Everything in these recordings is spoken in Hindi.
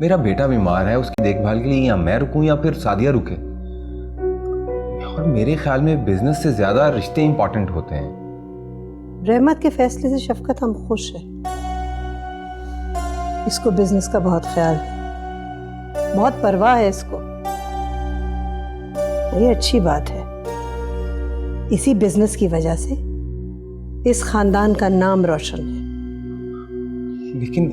मेरा बेटा बीमार है, उसकी देखभाल के लिए या मैं रुकूं या फिर सादिया रुके। और मेरे ख्याल में बिजनेस से ज्यादा रिश्ते इंपॉर्टेंट होते हैं। रहमत के फैसले से शफकत हम खुश हैं। इसको बिजनेस का बहुत ख्याल है, बहुत परवाह है इसको। ये अच्छी बात है। इसी बिजनेस की वजह से इस खानदान का नाम रोशन है। लेकिन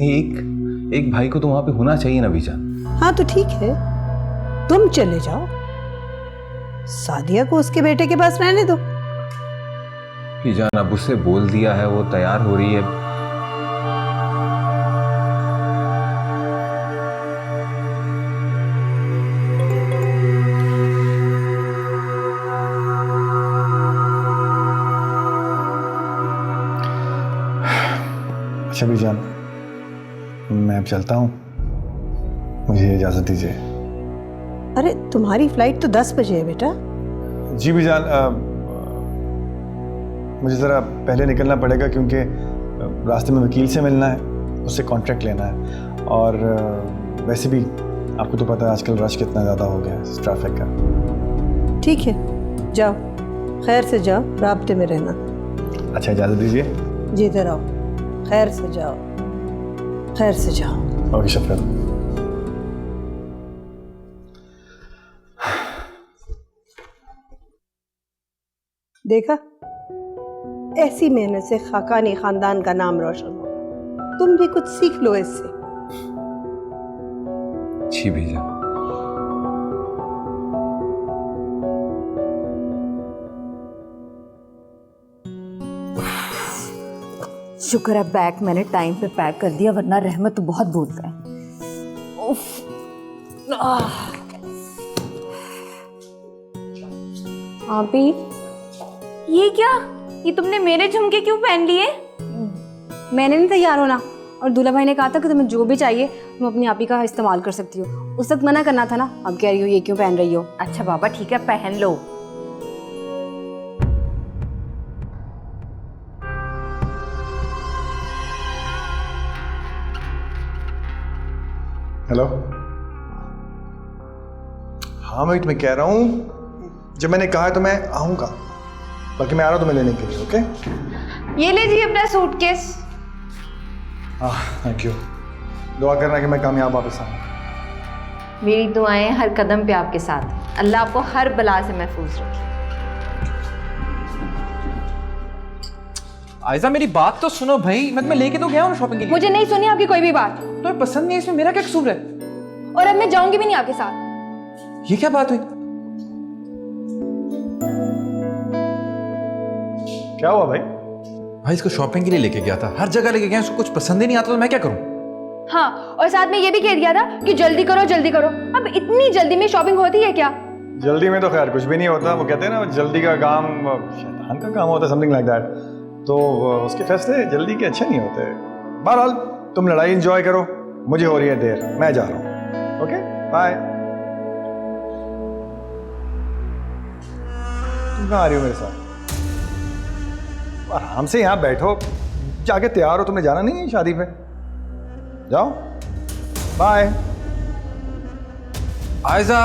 एक भाई को तो वहां पे होना चाहिए ना बीजान। हाँ तो ठीक है, तुम चले जाओ, सादिया को उसके बेटे के पास रहने दो। बीजान अब उससे बोल दिया है, वो तैयार हो रही है। अच्छा बीजान, मैं अब चलता हूँ, मुझे इजाज़त दीजिए। अरे तुम्हारी फ्लाइट तो 10 बजे है बेटा। जी बीजान, मुझे ज़रा पहले निकलना पड़ेगा क्योंकि रास्ते में वकील से मिलना है, उससे कॉन्ट्रैक्ट लेना है। और वैसे भी आपको तो पता है आजकल रश कितना ज़्यादा हो गया है ट्रैफिक का। ठीक है, जाओ, खैर से जाओ, राब्ते में रहना। अच्छा, इजाज़त दीजिए। जीते रहो, खैर से जाओ, खैर से जाओ। ओके शफकत। देखा, ऐसी मेहनत से खाकानी खानदान का नाम रोशन होगा। तुम भी कुछ सीख लो इससे। जी बीजान। शुक्र है बैग मैंने टाइम पे पैक कर दिया, वरना रहमत तो बहुत भूलता है। उफ। आपी, ये क्या? ये तुमने मेरे झुमके क्यों पहन लिए? मैंने नहीं तैयार होना, और दूल्हा भाई ने कहा था कि तुम्हें जो भी चाहिए तुम अपनी आपी का इस्तेमाल कर सकती हो। उस वक्त मना करना था ना, अब कह रही हो ये क्यों पहन रही हो? अच्छा बाबा ठीक है, पहन लो। हेलो। हाँ मैं तुम्हें कह रहा हूँ, जब मैंने कहा है तो मैं आऊँगा, बाकी मैं आ रहा हूँ तुम्हें लेने के लिए। ओके, ये लीजिए अपना सूटकेस। हाँ थैंक यू। दुआ करना कि मैं कामयाब वापस आऊँ। मेरी दुआएं हर कदम पे आपके साथ। अल्लाह आपको हर बला से महफूज रखे। आयजा मेरी बात तो सुनो भाई, मैं तुम्हें लेके तो गया हूँ शॉपिंग के लिए। मुझे नहीं सुनी आपकी कोई भी बात, तुम्हें पसंद नहीं है, इसमें मेरा क्या कसूर है? और अब मैं जाऊंगी भी नहीं आपके साथ। ये क्या बात हुई? क्या हुआ भाई? भाई इसको शॉपिंग के लिए लेके गया था, हर जगह लेके गया, इसको कुछ पसंद ही नहीं आता तो मैं क्या करूं? हाँ, और साथ में ये भी कह दिया था कि जल्दी करो जल्दी करो। अब इतनी जल्दी में शॉपिंग होती है क्या? जल्दी में तो खैर कुछ भी नहीं होता, वो कहते हैं ना जल्दी का काम शैतान का काम होता है, समथिंग लाइक दैट। तो उसके फैसले जल्दी के अच्छे नहीं होते। बहरहाल तुम लड़ाई एंजॉय करो, मुझे हो रही है देर, मैं जा रहा हूँ। Okay bye. तुम कहाँ आ रही हो मेरे साथ? आराम से यहाँ बैठो, जाके तैयार हो, तुमने जाना नहीं है शादी पे, जाओ। बाय। आयजा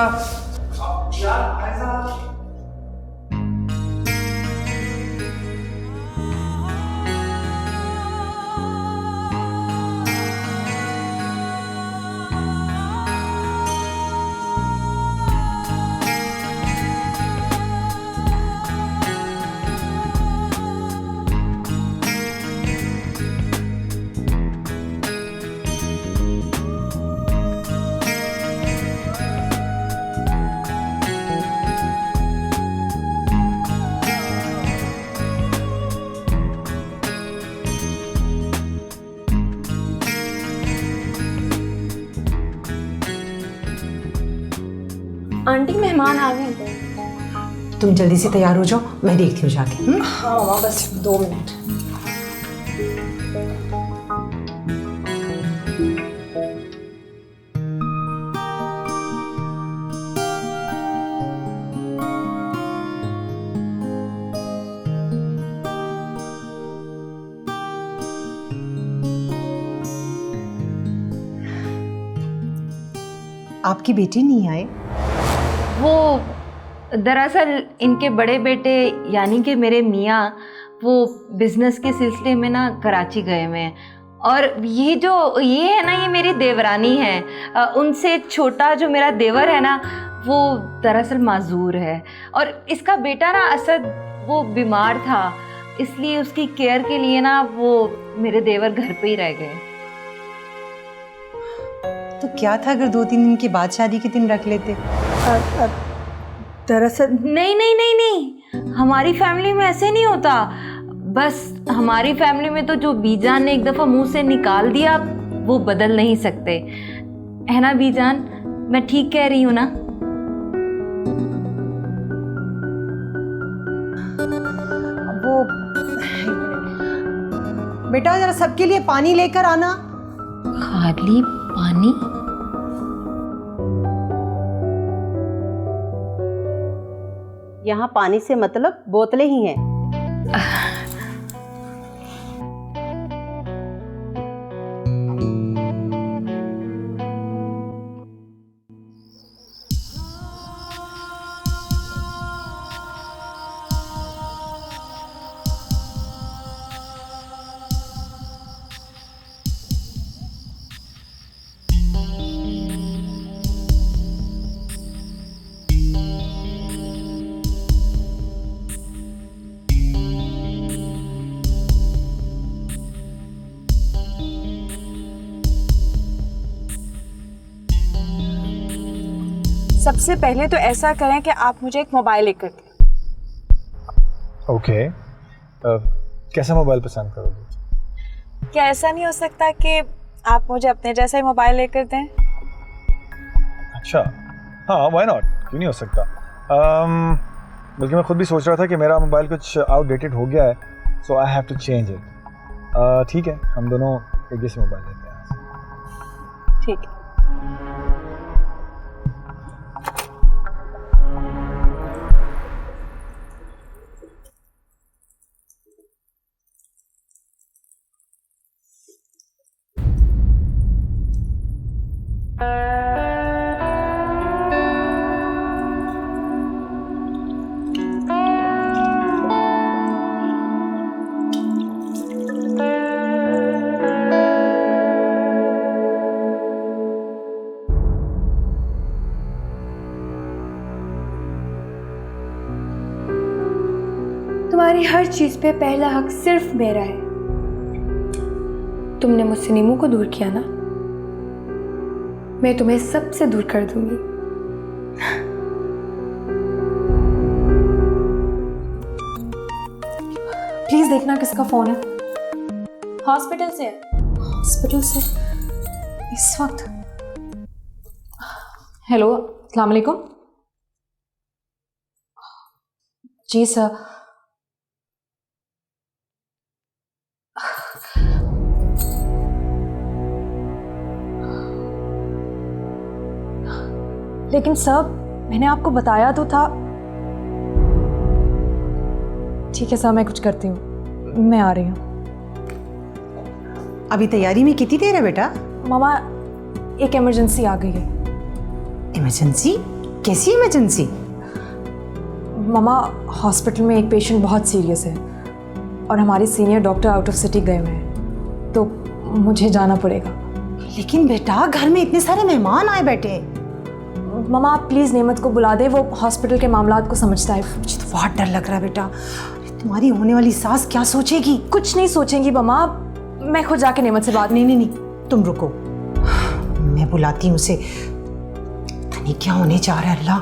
आंटी मेहमान आ गए। तुम जल्दी से तैयार हो जाओ, मैं देखती हूँ जाके। हाँ मामा, बस 2 मिनट। आपकी बेटी नहीं आए? वो दरअसल इनके बड़े बेटे यानी कि मेरे मियाँ वो बिजनेस के सिलसिले में ना कराची गए हुए हैं। और ये है ना, ये मेरी देवरानी है। उनसे छोटा जो मेरा देवर है ना, वो दरअसल माजूर है। और इसका बेटा ना असद वो बीमार था, इसलिए उसकी केयर के लिए ना वो मेरे देवर घर पे ही रह गए। तो क्या था अगर 2-3 दिन के बाद शादी के दिन रख लेते? दरअसल नहीं नहीं नहीं नहीं, हमारी फैमिली में ऐसे नहीं होता। बस हमारी फैमिली में तो जो बीजान ने एक दफ़ा मुंह से निकाल दिया वो बदल नहीं सकते, है ना बीजान? मैं ठीक कह रही हूँ ना? वो बेटा जरा सबके लिए पानी लेकर आना। खाली पानी? यहाँ पानी से मतलब बोतलें ही हैं। सबसे पहले तो ऐसा करें कि आप मुझे एक मोबाइल लेकर दें। ओके, कैसा मोबाइल पसंद करोगे? क्या ऐसा नहीं हो सकता कि आप मुझे अपने जैसा ही मोबाइल लेकर दें? अच्छा, हाँ, व्हाई नॉट, क्यों नहीं हो सकता। बल्कि मैं खुद भी सोच रहा था कि मेरा मोबाइल कुछ आउटडेटेड हो गया है, so I have to change it. ठीक है, हम दोनों एक जैसे मोबाइल लेते हैं। ठीक है। तुम्हारी हर चीज पे पहला हक सिर्फ मेरा है। तुमने मुझसे नीमू को दूर किया ना, मैं तुम्हें सबसे दूर कर दूंगी। प्लीज देखना किसका फोन है। हॉस्पिटल से है। हॉस्पिटल से इस वक्त? हेलो, अस्सलाम वालेकुम। जी सर। लेकिन सर, मैंने आपको बताया तो था। ठीक है सर, मैं कुछ करती हूँ, मैं आ रही हूँ। अभी तैयारी में कितनी देर है बेटा? मामा, एक इमरजेंसी आ गई है। इमरजेंसी? कैसी इमरजेंसी? मामा, हॉस्पिटल में एक पेशेंट बहुत सीरियस है और हमारे senior doctor out of city गए हुए हैं, तो मुझे जाना पड़ेगा। लेकिन बेटा, घर में इतने सारे मेहमान आए बैठे। मामा, आप प्लीज़ नेमत को बुला दे, वो हॉस्पिटल के मामलात को समझता है। मुझे तो बहुत डर लग रहा है बेटा। तुम्हारी होने वाली सास क्या सोचेगी? कुछ नहीं सोचेंगी मामा, मैं खुद जाके नेमत से बात। नहीं, तुम रुको, मैं बुलाती हूँ उसे। पता नहीं क्या होने जा रहा है। अल्लाह,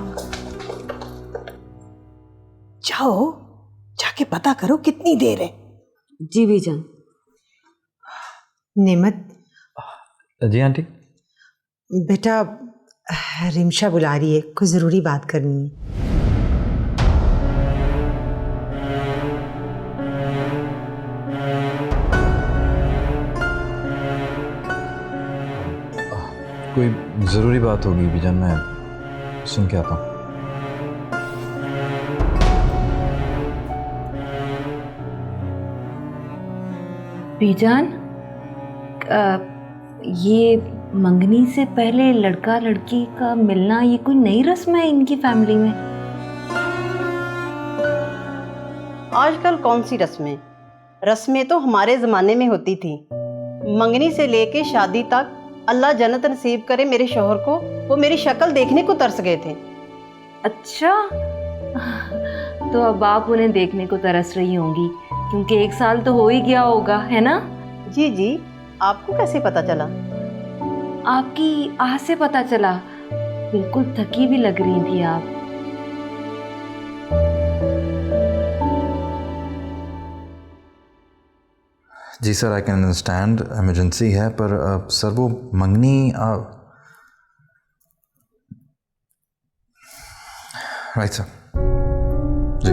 जाओ जाके पता करो कितनी देर है। जी बीजान। नेमत, जी आंटी। बेटा रिमशा बुला रही है, कुछ ज़रूरी बात करनी है। कोई ज़रूरी बात होगी बीजान, मैं सुन के आता हूँ। बीजान, ये मंगनी से पहले लड़का लड़की का मिलना ये कोई नई रस्म है इनकी फैमिली में? आजकल कौन सी रस्में? रस्में तो हमारे ज़माने में होती थी। मंगनी से लेके शादी तक अल्लाह जन्नत नसीब करे मेरे शौहर को, वो मेरी शक्ल देखने को तरस गए थे। अच्छा, तो अब आप उन्हें देखने को तरस रही होंगी क्योंकि 1 साल तो हो ही गया होगा, है ना? जी जी, आपको कैसे पता चला? आपकी आह से पता चला। बिल्कुल थकी भी लग रही थी आप। जी sir, I can understand emergency है, पर सर वो मंगनी राइट सर जी,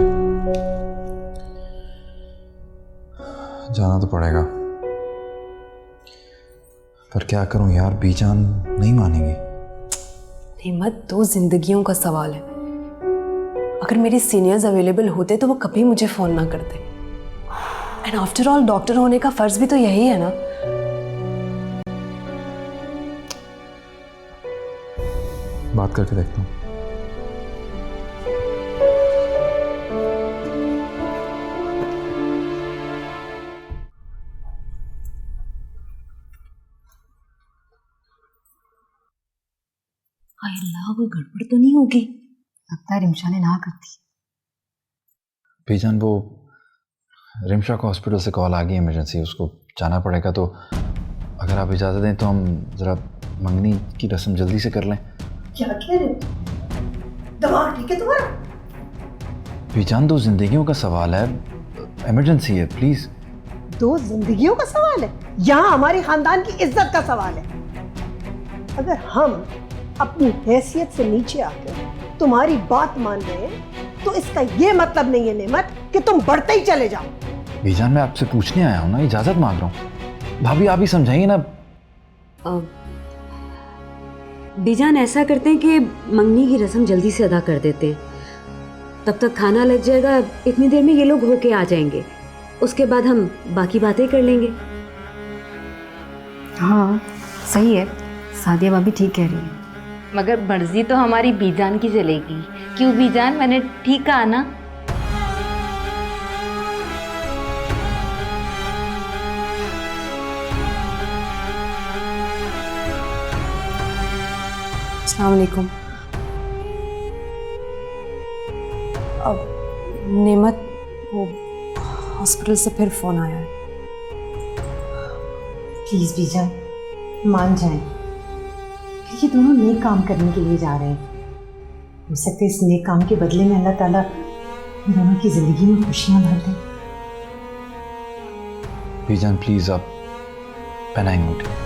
जाना तो पड़ेगा, पर क्या करूं यार, बीजान नहीं मानेंगी। हिम्मत 2 जिंदगियों का सवाल है। अगर मेरे सीनियर्स अवेलेबल होते तो वो कभी मुझे फ़ोन ना करते। एंड आफ्टर ऑल डॉक्टर होने का फ़र्ज़ भी तो यही है ना। बात करके देखता हूँ। अल्लाह, वो गड़बड़ तो नहीं होगी? लगता है रिमशा ने ना कर दी। बीजान, वो रिमशा को हॉस्पिटल से कॉल आ गई इमरजेंसी, उसको जाना पड़ेगा, तो अगर आप इजाज़त दें तो हम ज़रा मंगनी की रस्म जल्दी से कर लें। क्या कह रहे हो? दिमाग ठीक है तुम्हारा? बीजान, 2 जिंदगियों का सवाल है, इमरजेंसी है, प्लीज़। 2 जिंदगियों का सवाल है? यहाँ हमारे खानदान की इज्जत का सवाल है। अगर हम अपनी हैसियत से नीचे आकर तुम्हारी बात मान रहे हैं तो इसका ये मतलब नहीं है नेमत कि तुम बढ़ते ही चले जाओ। बीजान, मैं आपसे पूछने आया हूँ ना, इजाज़त मांग रहा हूँ। भाभी आप ही समझाइए ना। बीजान, ऐसा करते हैं कि मंगनी की रस्म जल्दी से अदा कर देते हैं, तब तक खाना लग जाएगा, इतनी देर में ये लोग होके आ जाएंगे, उसके बाद हम बाकी बातें कर लेंगे। हाँ सही है, सादिया भाभी ठीक कह रही है। मगर मर्जी तो हमारी बीजान की चलेगी। क्यों बीजान, मैंने ठीक कहा ना? अस्सलाम वालेकुम। अब नेमत, वो हॉस्पिटल से फिर फ़ोन आया है। प्लीज़ बीजान, मान जाएं, ये दोनों नेक काम करने के लिए जा रहे हैं। हो सकता है इस नेक काम के बदले में अल्लाह ताला इन दोनों की जिंदगी में खुशियां भर दे। बीजान प्लीज़, आप पहनाएं अंगूठी।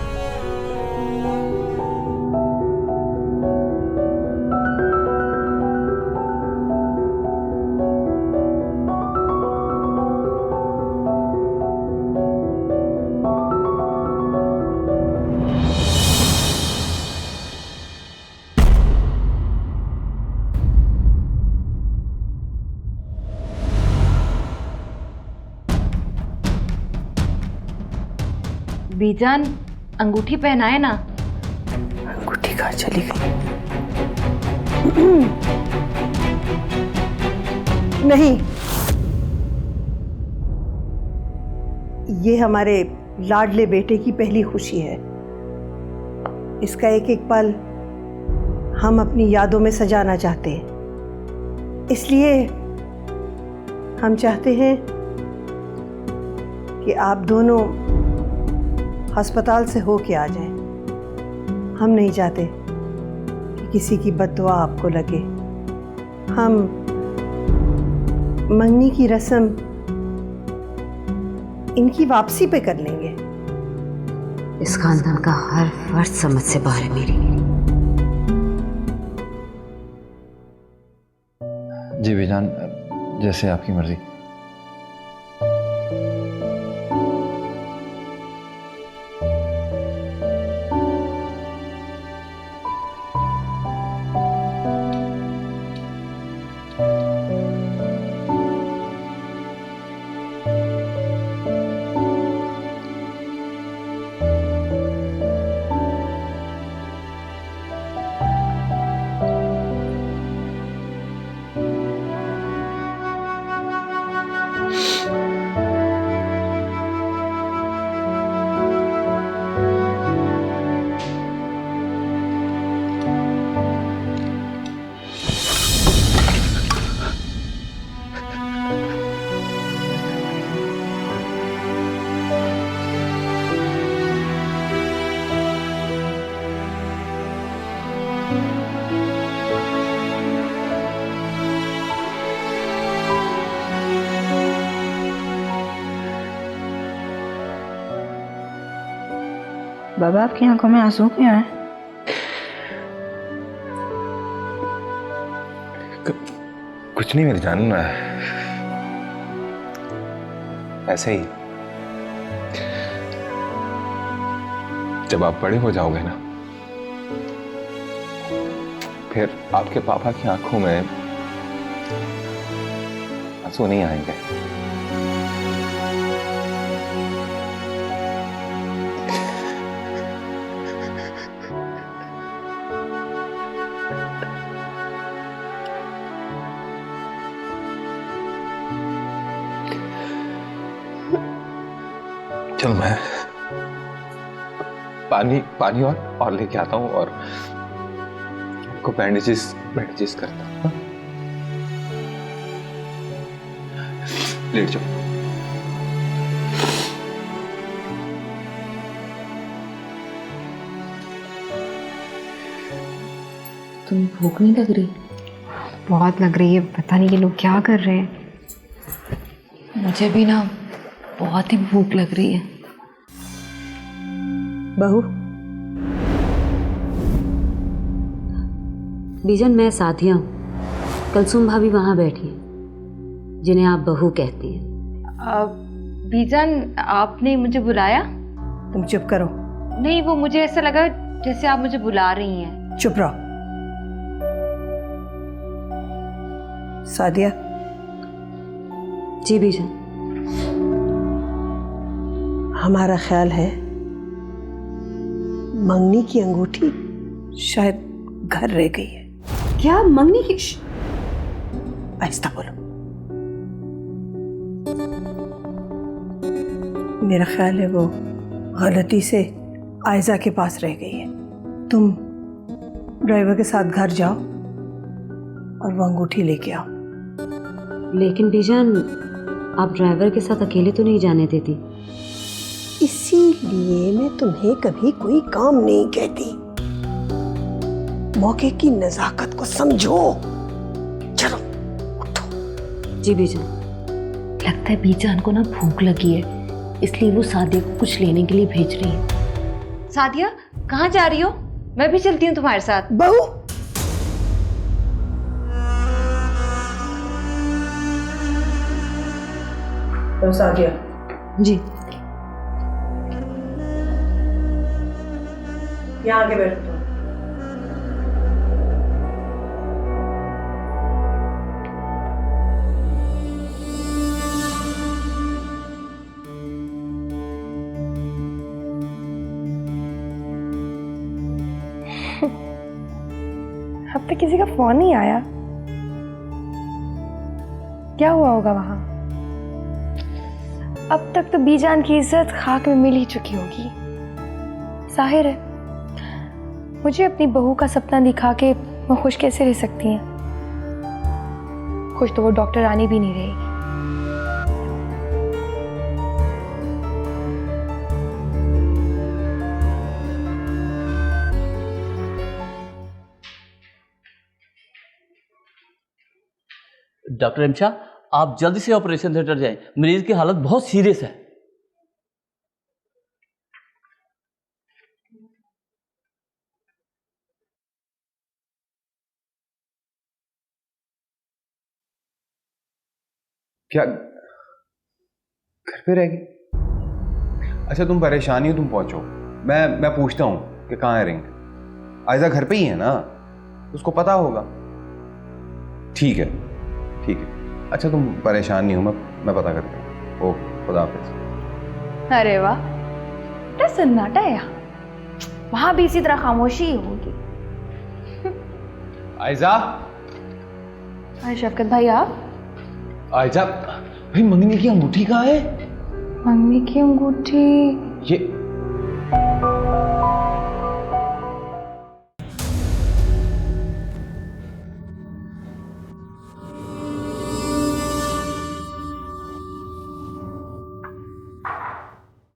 बीजान, अंगूठी पहनाए ना। अंगूठी कहाँ चली गई? नहीं, ये हमारे लाडले बेटे की पहली खुशी है। इसका एक एक पल हम अपनी यादों में सजाना चाहते हैं। इसलिए हम चाहते हैं कि आप दोनों अस्पताल से होके आ जाएं। हम नहीं चाहते कि किसी की बद्दुआ आपको लगे। हम मंगनी की रस्म इनकी वापसी पे कर लेंगे। इस खानदान का हर फर्द समझ से बाहर है मेरी। जी बीजान, जैसे आपकी मर्जी। बाबा आपकी आंखों में आंसू क्यों हैं? कुछ नहीं मेरी जान, ऐसे ही। जब आप बड़े हो जाओगे ना, फिर आपके पापा की आंखों में आंसू नहीं आएंगे। चलो मैं पानी और लेके आता हूँ और आपको बैंडेजेस करता हूँ। लेट जाओ। तुम्हें भूख नहीं लग रही? बहुत लग रही है, पता नहीं ये लोग क्या कर रहे हैं। मुझे भी ना बहुत ही भूख लग रही है। बहू, बीजन मैं साथिया हूँ, कलसूम भाभी वहाँ बैठी हैं जिन्हें आप बहू कहती हैं। बीजन, आपने मुझे बुलाया? तुम चुप करो। नहीं, वो मुझे ऐसा लगा जैसे आप मुझे बुला रही हैं। चुप रहो। सादिया। जी बीजन। हमारा ख्याल है मंगनी की अंगूठी शायद घर रह गई है। क्या मंगनी की? आहिस्ता बोलो। मेरा ख्याल है वो गलती से आयजा के पास रह गई है। तुम ड्राइवर के साथ घर जाओ और वो अंगूठी लेके आओ। लेकिन बीजन, आप ड्राइवर के साथ अकेले तो नहीं जाने देती। इसीलिए मैं तुम्हें कभी कोई काम नहीं कहती। मौके की नजाकत को समझो। चलो उठो। जी बीजन। लगता है बीजान को ना भूख लगी है, इसलिए वो सादिया को कुछ लेने के लिए भेज रही है। सादिया, कहाँ जा रही हो? मैं भी चलती हूँ तुम्हारे साथ। बहू, तो सादिया जी। यहाँ आके बैठो। अब तक किसी का फोन नहीं आया। क्या हुआ होगा वहां? अब तक तो बीजान की इज्जत खाक में मिल ही चुकी होगी। जाहिर है, मुझे अपनी बहू का सपना दिखा के वो खुश कैसे रह सकती हैं? खुश तो वो डॉक्टर रानी भी नहीं रहेगी। डॉक्टर रिमशा, आप जल्दी से ऑपरेशन थिएटर जाएं, मरीज की हालत बहुत सीरियस है। क्या घर पे रहेगी? अच्छा तुम परेशानी हो, तुम पहुंचो, मैं पूछता हूँ कि कहाँ है रिंग। आयजा घर पे ही है ना, उसको पता होगा। ठीक है ठीक है। अच्छा तुम परेशान नहीं हो, मैं पता करता हूँ। ओके, खुदा हाफिज। अरे वाह, क्या सन्नाटा है यहाँ। वहां भी इसी तरह खामोशी ही होगी। आयजा। हाय शफकत भाई, आप? आयजा भाई, मंगनी की अंगूठी कहाँ है? मम्मी की अंगूठी? ये